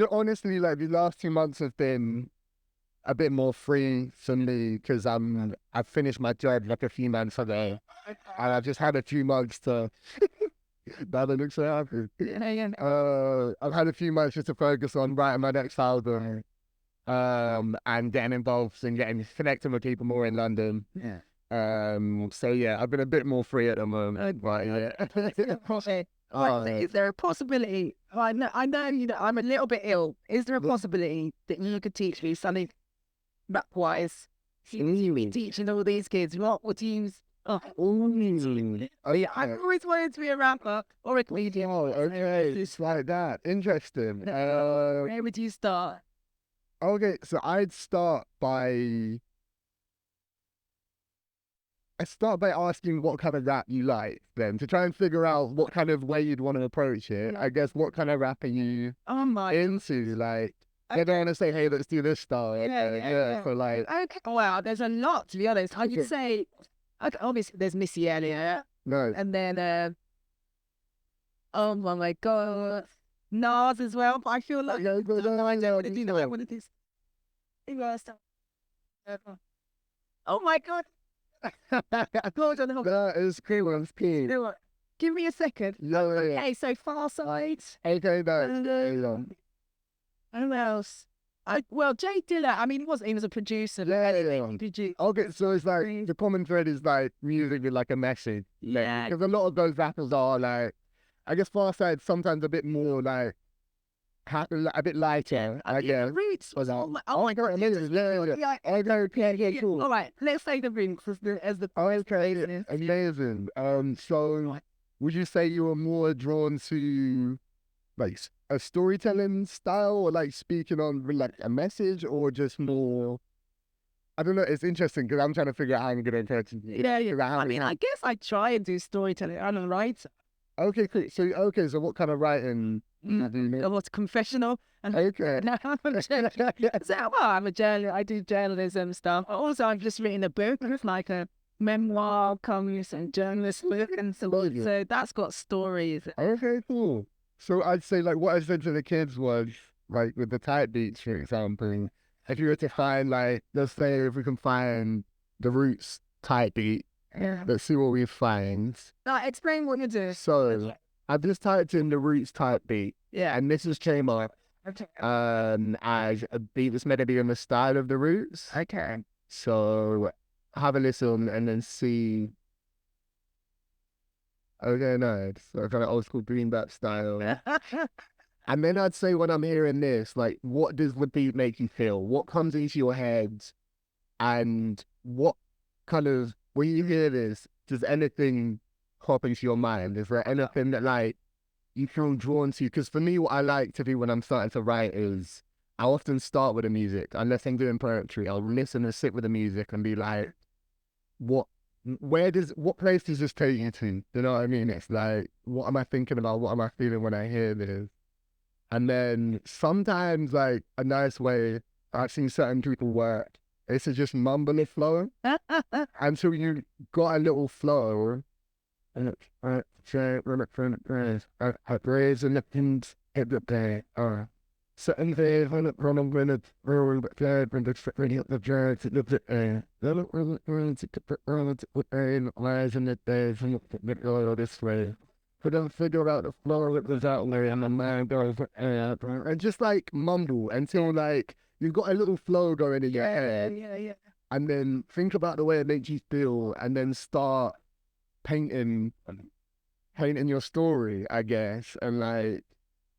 [SPEAKER 9] honestly, like the last 2 months have been a bit more free for me, because I finished my job like a few months ago, and I've just had a few months to... That looks so happy. I've had a few months just to focus on writing my next album, and getting involved and connecting with people more in London.
[SPEAKER 8] Yeah.
[SPEAKER 9] So yeah, I've been a bit more free at the moment.
[SPEAKER 8] Is there a possibility? I know you know I'm a little bit ill. Is there a possibility that you could teach me something rap-wise? You been teaching all these kids what would you? I've always wanted to be a rapper or a comedian.
[SPEAKER 9] Oh, okay, it's like that. Interesting.
[SPEAKER 8] Where would you start?
[SPEAKER 9] Okay, so I'd start by asking what kind of rap you like, then, to try and figure out what kind of way you'd want to approach it. I guess what kind of rap are you into? Like, I don't want to say, hey, let's do this style. Yeah. So like,
[SPEAKER 8] okay. Well, there's a lot, to be honest. I could say, okay, obviously there's Missy Elliott.
[SPEAKER 9] No.
[SPEAKER 8] And then, oh my God, Nas as well. But I feel like I know what it is. Oh my God.
[SPEAKER 9] That is cool. It's cool.
[SPEAKER 8] Give me a second.
[SPEAKER 9] Yeah.
[SPEAKER 8] Okay, so Far Side.
[SPEAKER 9] Okay, no.
[SPEAKER 8] Who else? Well, Jay Dilla, I mean, he was a producer.
[SPEAKER 9] Okay, so it's like, the common thread is like music with like a message.
[SPEAKER 8] Yeah.
[SPEAKER 9] Because a lot of those rappers are like, I guess Far Side sometimes a bit more like, a bit lighter.
[SPEAKER 8] The Roots was
[SPEAKER 9] oh my God, amazing. Yeah, cool.
[SPEAKER 8] All right, let's say the Roots as the
[SPEAKER 9] amazing. So would you say you were more drawn to like a storytelling style, or like speaking on like a message, or just more? I don't know. It's interesting because I'm trying to figure out how I'm gonna interpret it.
[SPEAKER 8] Yeah. I mean, I guess I try and do storytelling. I'm a writer.
[SPEAKER 9] Okay, cool. So what kind of writing?
[SPEAKER 8] What's confessional?
[SPEAKER 9] Okay.
[SPEAKER 8] No, I'm a journalist. I do journalism stuff. Also, I've just written a book. It's like a memoir, comes and journalist book, and so that's got stories.
[SPEAKER 9] Okay, cool. So I'd say like what I said to the kids was like with the tight beats, for example, if you were to find like, let's say if we can find the Roots tight beat, let's see what we find.
[SPEAKER 8] Explain what you do.
[SPEAKER 9] So I've just typed in the Roots tight beat, and this just came up as a beat that's meant to be in the style of the Roots.
[SPEAKER 8] Okay.
[SPEAKER 9] So have a listen and then see. Okay, nice. So kind of old school green back style. And then I'd say when I'm hearing this, like, what does the beat make you feel? What comes into your head? And what kind of, when you hear this, does anything pop into your mind? Is there anything that like you feel drawn to? Because for me, what I like to do when I'm starting to write is I often start with the music. Unless I'm doing poetry, I'll listen and sit with the music and be like, what place does this take you to? You know what I mean? It's like, what am I thinking about? What am I feeling when I hear this? And then sometimes, like, a nice way I've seen certain people work is to just mumble a flow until you got a little flow. And it's certain days when it's running when it's rolling but glad when it's ready up the drive to look at lies in the days and look all this way. But then figure out the flow that was out there and the mind goes and just like mumble until like you've got a little flow going in your head.
[SPEAKER 8] Yeah.
[SPEAKER 9] And then think about the way it makes you feel and then start painting your story, I guess. And like,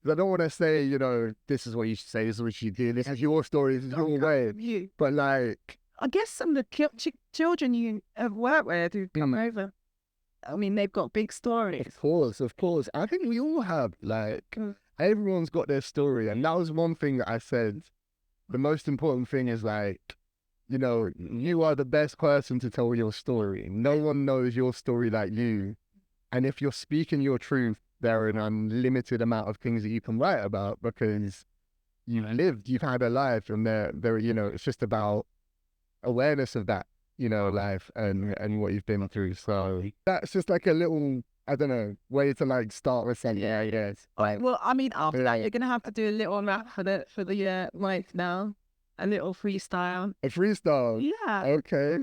[SPEAKER 9] I don't want to say, you know, this is what you should say, this is what you do, this is your story, this is your way. But like,
[SPEAKER 8] I guess some of the children you have worked with who've come over, I mean, they've got big stories.
[SPEAKER 9] Of course. I think we all have, like, everyone's got their story. And that was one thing that I said. The most important thing is like, you know, you are the best person to tell your story. No one knows your story like you. And if you're speaking your truth, there are an unlimited amount of things that you can write about because you've had a life, and there, you know, it's just about awareness of that, you know, life and what you've been through. So that's just like a little, I don't know, way to like start with something. Yeah, yes.
[SPEAKER 8] All right. Well, I mean, after that, you're gonna have to do a little rap for the mic now, a little freestyle.
[SPEAKER 9] A freestyle.
[SPEAKER 8] Yeah.
[SPEAKER 9] Okay.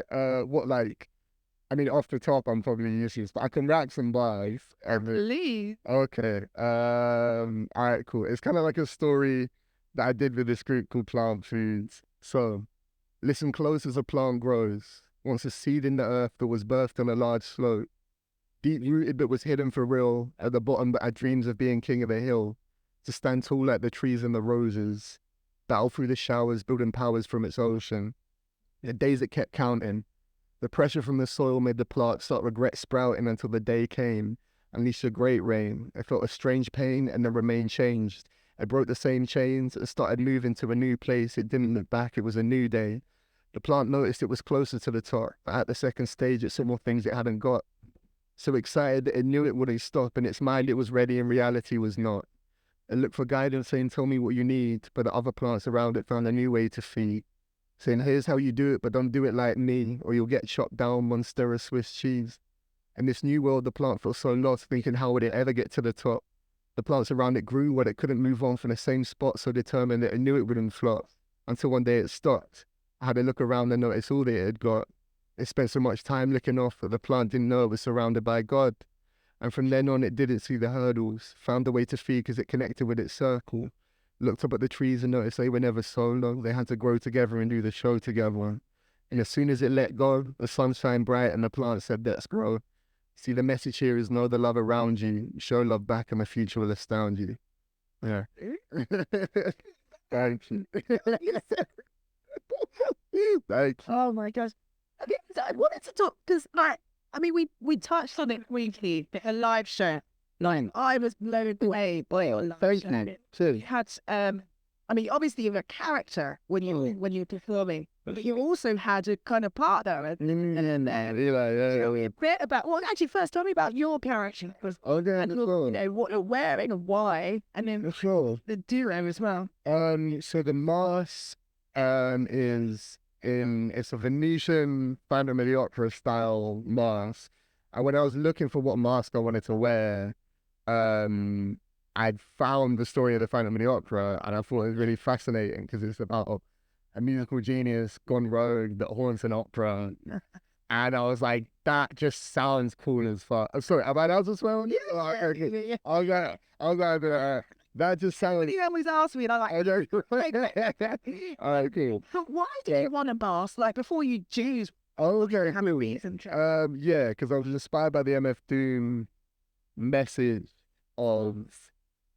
[SPEAKER 9] What like? I mean, off the top, I'm probably useless, but I can rack some bars.
[SPEAKER 8] Please.
[SPEAKER 9] Okay. All right, cool. It's kind of like a story that I did with this group called Plant Foods. So, listen close as a plant grows. Once a seed in the earth that was birthed on a large slope. Deep-rooted but was hidden for real. At the bottom but had dreams of being king of a hill. To stand tall like the trees and the roses. Battle through the showers, building powers from its ocean. The days it kept counting. The pressure from the soil made the plant start regret sprouting until the day came, unleashed a great rain. I felt a strange pain and then remained changed. I broke the same chains and started moving to a new place. It didn't look back, it was a new day. The plant noticed it was closer to the top, but at the second stage it saw more things it hadn't got. So excited that it knew it wouldn't stop. In its mind it was ready, in reality was not. It looked for guidance saying, tell me what you need, but the other plants around it found a new way to feed. Saying, here's how you do it, but don't do it like me, or you'll get chopped down Monstera Swiss cheese. In this new world, the plant felt so lost, thinking how would it ever get to the top? The plants around it grew, but it couldn't move on from the same spot, so determined that it knew it wouldn't flop. Until one day it stopped. I had a look around and noticed all that it had got. It spent so much time looking off that the plant didn't know it was surrounded by God. And from then on, it didn't see the hurdles, found a way to feed because it connected with its circle. looked up at the trees and noticed they were never solo. They had to grow together and do the show together. And as soon as it let go, the sun shined bright and the plants said, let's grow. See, the message here is know the love around you, show love back, and the future will astound you. Yeah. Thank you. Thank you.
[SPEAKER 8] Oh my gosh. Okay, so I wanted to talk because, like, I mean, we touched on it briefly. A live show. Like, I was blown away by your live show. You had, I mean, obviously you're a character when you're performing, but you also had a kind of partner. And a bit about, well, actually, first tell me about your character. And you know, what you're wearing and why, and then the duo as well.
[SPEAKER 9] So the mask it's a Venetian Phantom of the Opera style mask. And when I was looking for what mask I wanted to wear, I'd found the story of the Phantom of the Opera, and I thought it was really fascinating because it's about a musical genius gone rogue that haunts an opera. And I was like, that just sounds cool as fuck. Sorry, am I allowed to swear on you?
[SPEAKER 8] Yeah.
[SPEAKER 9] I was like, that just sounds...
[SPEAKER 8] You always ask me, and I'm like...
[SPEAKER 9] All right, cool.
[SPEAKER 8] Why do you want a mask? Like, before you choose...
[SPEAKER 9] Okay.
[SPEAKER 8] Halloween.
[SPEAKER 9] Yeah, because I was inspired by the MF Doom message of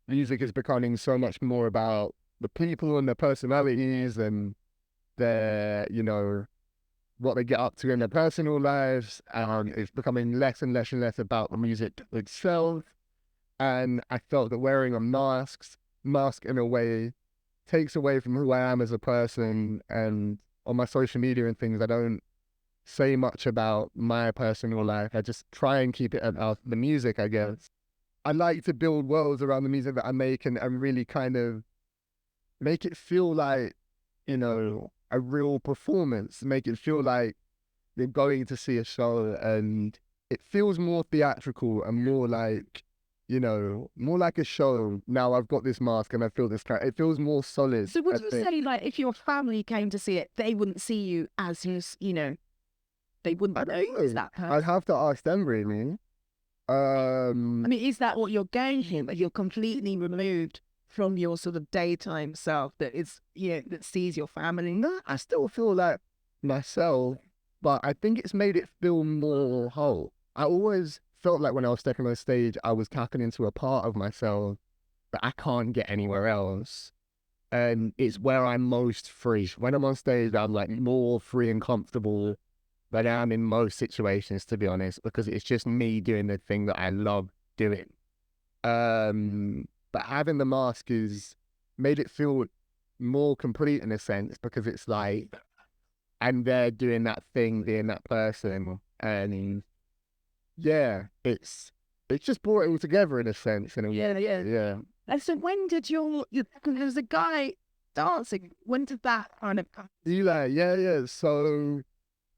[SPEAKER 9] music is becoming so much more about the people and their personalities and their, you know, what they get up to in their personal lives, and it's becoming less and less and less about the music itself. And I felt that wearing a mask in a way takes away from who I am as a person, and on my social media and things, I don't say much about my personal life. I just try and keep it about the music, I guess. I like to build worlds around the music that I make and really kind of make it feel like, you know, a real performance, make it feel like they're going to see a show, and it feels more theatrical and more like, you know, more like a show. Now I've got this mask and I feel this character. It feels more solid.
[SPEAKER 8] So would you say, like, if your family came to see it, they wouldn't see you as, you know, they wouldn't know you as that person?
[SPEAKER 9] I'd have to ask them, really.
[SPEAKER 8] I mean, is that what you're going for? That you're completely removed from your sort of daytime self, that it's, you know, that sees your family?
[SPEAKER 9] No, I still feel like myself, but I think it's made it feel more whole. I always felt like when I was stepping on stage, I was tapping into a part of myself that I can't get anywhere else. And it's where I'm most free. When I'm on stage, I'm like more free and comfortable than I am in most situations, to be honest, because it's just me doing the thing that I love doing. But having the mask has made it feel more complete in a sense, because it's like I'm there doing that thing, being that person, and yeah, it's just brought it all together in a sense. Yeah.
[SPEAKER 8] And so when did there was a guy dancing, when did that kind of come?
[SPEAKER 9] Eli, yeah. So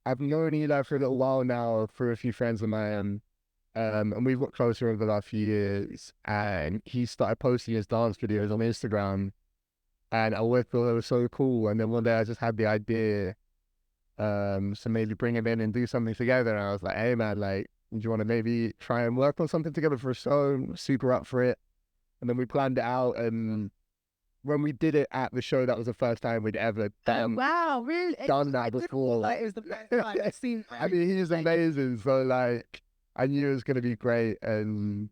[SPEAKER 9] I've known Eli for a little while now through a few friends of mine, and we've got closer over the last few years, and he started posting his dance videos on Instagram, and I always thought it was so cool. And then one day I just had the idea, so maybe bring him in and do something together. And I was like, hey man, like, do you want to maybe try and work on something together for a show? Super up for it. And then we planned it out, and when we did it at the show, that was the first time we'd ever done that before.
[SPEAKER 8] Like, it was the best time I've seen.
[SPEAKER 9] I mean, he's amazing, so like, I knew it was going to be great, and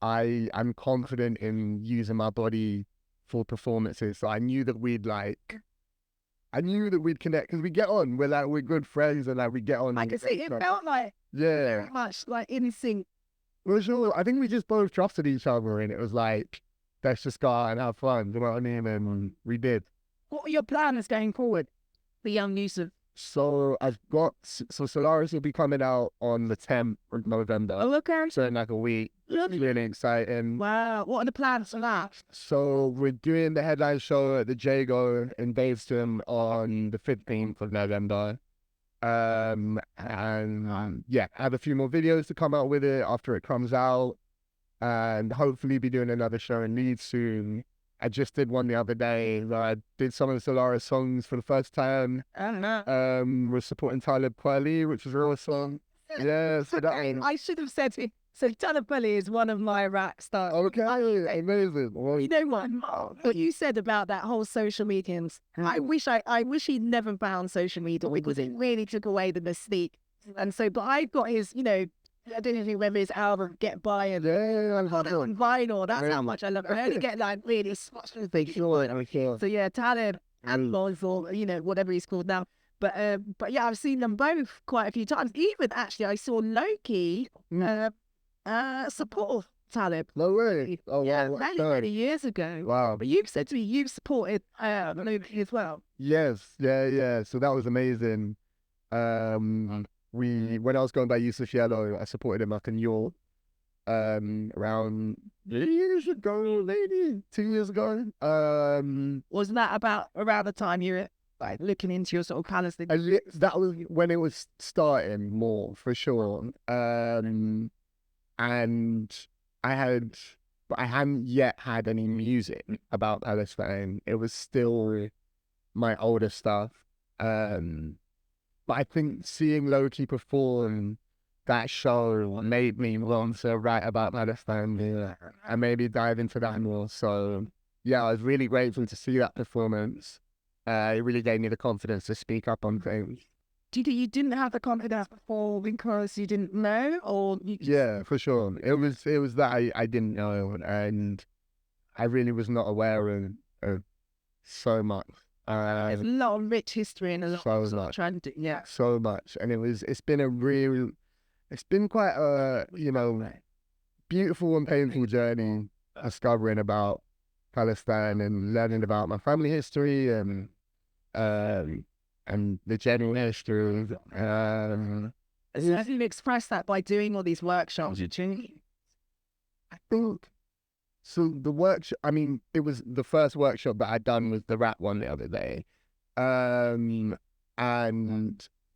[SPEAKER 9] I'm confident in using my body for performances, so I knew that we'd connect, because we get on, we're good friends, and like we get on.
[SPEAKER 8] I can see it felt like very much like in sync.
[SPEAKER 9] Well, sure, I think we just both trusted each other, and it was like, let's just go out and have fun, you know what I mean? And we did.
[SPEAKER 8] What are your plans going forward for young Yusuf?
[SPEAKER 9] So Solaris will be coming out on the 10th of November.
[SPEAKER 8] Oh, okay.
[SPEAKER 9] So in like a week. Really exciting.
[SPEAKER 8] Wow. What are the plans for that?
[SPEAKER 9] So we're doing the headline show at the Jago in Basingstoke on the 15th of November. And have a few more videos to come out with it after it comes out. And hopefully be doing another show in Leeds soon. I just did one the other day where I did some of the Solaris songs for the first time.
[SPEAKER 8] I don't know.
[SPEAKER 9] We're supporting Tyler Quiley, which was a real song. Yeah, so that
[SPEAKER 8] I should have said So Talib Kweli is one of my rap stars.
[SPEAKER 9] Okay, amazing. Well,
[SPEAKER 8] You know what you said about that whole social media? I wish he'd never banned social media because it really took away the mystique. And so, but I've got his, you know, I don't know if you remember his album Get By and vinyl. That's how much I love it. I only get like really so yeah, Talib and Lonzo, you know, whatever he's called now. But yeah, I've seen them both quite a few times. Even actually, I saw Lowkey support Talib.
[SPEAKER 9] no way. Oh,
[SPEAKER 8] Yeah,
[SPEAKER 9] wow.
[SPEAKER 8] many years ago.
[SPEAKER 9] Wow.
[SPEAKER 8] But you've said to me you've supported Lowkey as well.
[SPEAKER 9] Yes, yeah. So that was amazing. When I was going by Yusuf Yellow, I supported him up in York. Around 3 years ago, maybe 2 years ago.
[SPEAKER 8] Wasn't that about around the time you were like looking into your sort of Palestine?
[SPEAKER 9] That was when it was starting more for sure. And I hadn't yet had any music about Palestine. It was still my older stuff. But I think seeing Lowkey perform that show made me want to write about Palestine and maybe dive into that more. So yeah, I was really grateful to see that performance. It really gave me the confidence to speak up on things.
[SPEAKER 8] You didn't have the confidence before because you didn't know, or you just...
[SPEAKER 9] Yeah, for sure. It was that I didn't know, and I really was not aware of so much.
[SPEAKER 8] There's a lot of rich history and a lot of
[SPEAKER 9] much.
[SPEAKER 8] trying to do, yeah.
[SPEAKER 9] So much, and it's been quite a, you know, beautiful and painful journey discovering about Palestine and learning about my family history and the general history.
[SPEAKER 8] Have you expressed that by doing all these workshops?
[SPEAKER 9] I think so. The workshop, I mean, it was the first workshop that I'd done was the rap one the other day. And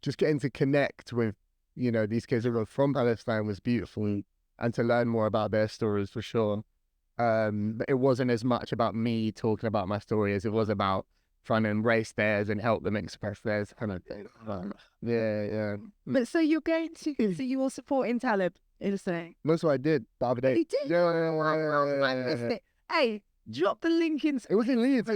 [SPEAKER 9] just getting to connect with, you know, these kids who are from Palestine was beautiful, and to learn more about their stories for sure. But it wasn't as much about me talking about my story as it was about trying to embrace theirs and help them express theirs kind of thing. Yeah.
[SPEAKER 8] But so you're going to, so you were supporting Talib in saying?
[SPEAKER 9] That's what I did the other day.
[SPEAKER 8] You did?
[SPEAKER 9] Yeah.
[SPEAKER 8] Hey, drop the link in.
[SPEAKER 9] It was in Leeds.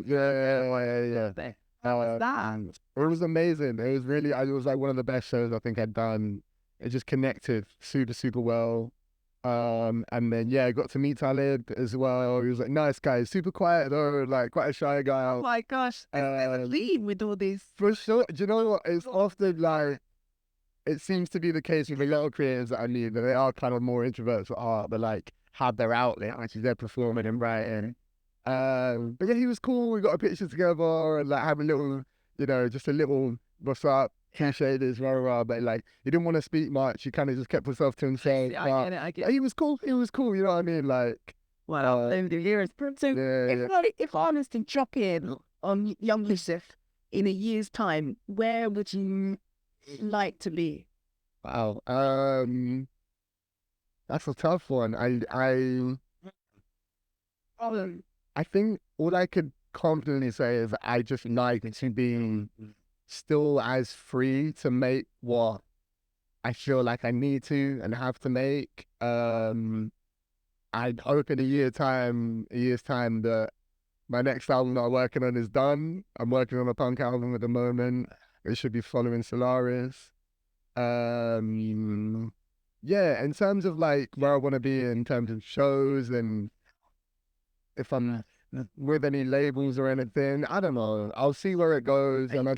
[SPEAKER 9] Yeah.
[SPEAKER 8] How was that?
[SPEAKER 9] It was amazing. It was really, it was like one of the best shows I think I'd done. It just connected super well. And then I got to meet Talib as well. He was like nice guy, super quiet though, like quite a shy guy.
[SPEAKER 8] Oh my gosh, lead with all these.
[SPEAKER 9] For sure. Do you know what? It's often like, it seems to be the case with a lot of creators that I meet, that they are kind of more introverts for art, but like have their outlet, actually they're performing and writing. But yeah, he was cool. We got a picture together and like have a little, you know, just a little what's up, cliche this, but like he didn't want to speak much. He kind of just kept himself to himself.
[SPEAKER 8] I get it.
[SPEAKER 9] He was cool, you know what I mean? Like,
[SPEAKER 8] well, over the years. So if I was to drop in on young Yusuf in a year's time, where would you like to be?
[SPEAKER 9] Wow. That's a tough one. I think all I could confidently say is I just like to be still as free to make what I feel like I need to and have to make. I'd hope in a year's time that my next album that I'm working on is done. I'm working on a punk album at the moment. It should be following Solaris. In terms of like where I want to be in terms of shows and if I'm with any labels or anything, I don't know. I'll see where it goes.
[SPEAKER 8] I'm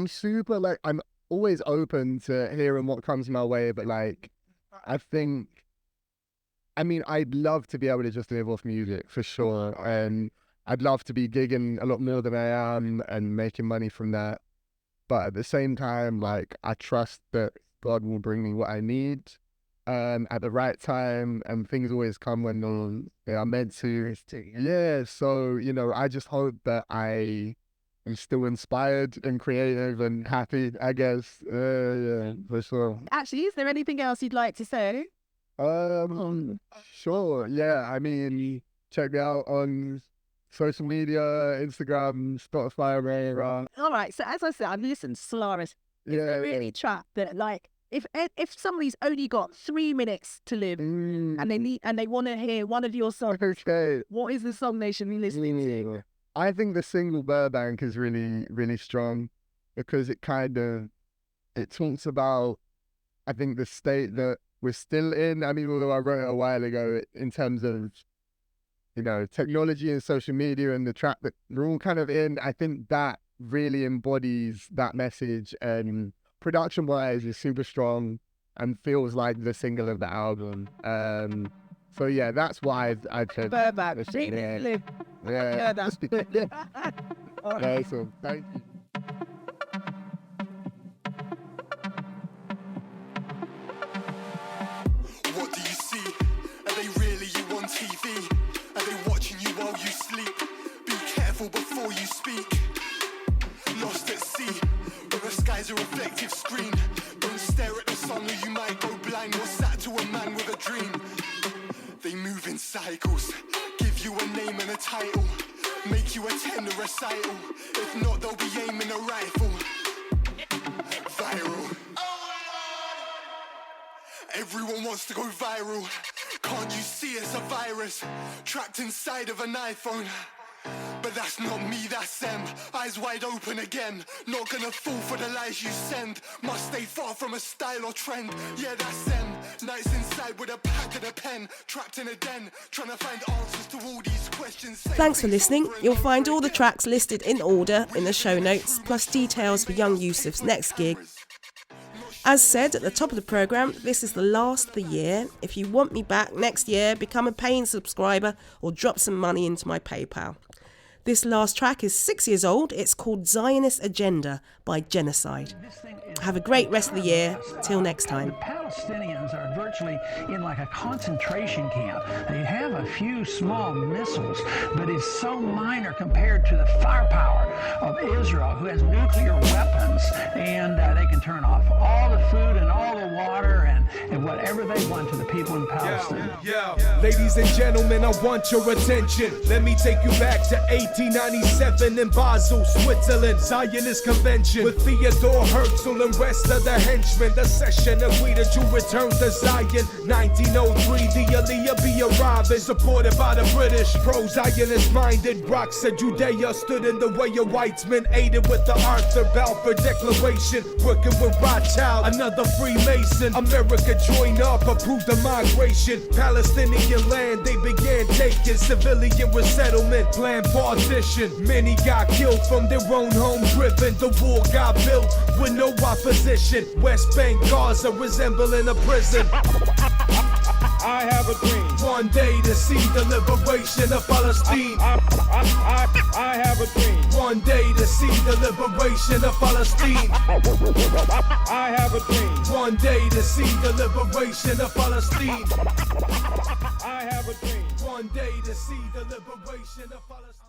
[SPEAKER 9] super like, I'm always open to hearing what comes my way, but like, I'd love to be able to just live off music for sure. And I'd love to be gigging a lot more than I am and making money from that. But at the same time, like, I trust that God will bring me what I need at the right time, and things always come when they are meant to. Yeah, so, you know, I just hope that I am still inspired and creative and happy, I guess. Yeah, for sure.
[SPEAKER 8] Actually, is there anything else you'd like to say?
[SPEAKER 9] Sure, yeah. I mean, check me out on social media, Instagram, Spotify,
[SPEAKER 8] All right, so as I said, I've listened to Solaris. It's a really track that, like, if somebody's only got 3 minutes to live and they want to hear one of your songs, what is the song they should be listening to?
[SPEAKER 9] I think the single Burbank is really, really strong because it talks about, I think, the state that we're still in. I mean, although I wrote it a while ago, in terms of, technology and social media and the trap that we're all kind of in, I think that really embodies that message, and production-wise is super strong and feels like the single of the album. So yeah, that's why I said
[SPEAKER 8] Burbank.
[SPEAKER 9] Yeah,
[SPEAKER 8] that's
[SPEAKER 9] awesome. Thank you.
[SPEAKER 7] What do you see? Are they really you on TV? Are they watching you while you sleep? Be careful before you speak. Lost at sea, where the sky's a reflective screen. Don't stare at the sun or you might go blind. What's that to a man with a dream? They move in cycles, give you a name and a title, make you attend a recital. If not, they'll be aiming a rifle. Viral. Everyone wants to go viral. Can't you see it's a virus trapped inside of an iPhone? But that's not me, that's them. Eyes wide open again. Not gonna fall for the lies you send. Must stay far from a style or trend. Yeah, that's them. Nights inside with a pad and a pen. Trapped in a den, trying to find answers to all these questions.
[SPEAKER 2] Thanks for listening. You'll find all the tracks listed in order in the show notes, plus details for young Yusuf's next gig. As said at the top of the programme, this is the last of the year. If you want me back next year, become a paying subscriber or drop some money into my PayPal. This last track is 6 years old. It's called Zionist Agenda by Genocide. Have a great rest of the year. Till next time.
[SPEAKER 11] The Palestinians are virtually in like a concentration camp. They have a few small missiles, but it's so minor compared to the firepower of Israel, who has nuclear weapons, and they can turn off all the food and all the water and whatever they want to the people in Palestine.
[SPEAKER 12] Ladies and gentlemen, I want your attention. Let me take you back to 1897 in Basel, Switzerland. Zionist convention with Theodore Herzl and rest of the henchmen. The session agreed to return to Zion. 1903, the Aliyah be arriving, supported by the British. Pro-Zionist minded, Brock said Judea stood in the way of whites men, aided with the Arthur Balfour Declaration, working with Rothschild, another Freemason. America joined up, approved the migration. Palestinian land they began taking, civilian resettlement, planned partition. Many got killed from their own home driven. The war got built with no opposition. West Bank, Gaza resembling a prison. I have a dream, one day to see the liberation of Palestine. I have a dream, one day to see the liberation of Palestine. I have a dream, one day to see the liberation of Palestine. I have a dream, one day to see the liberation of Palestine.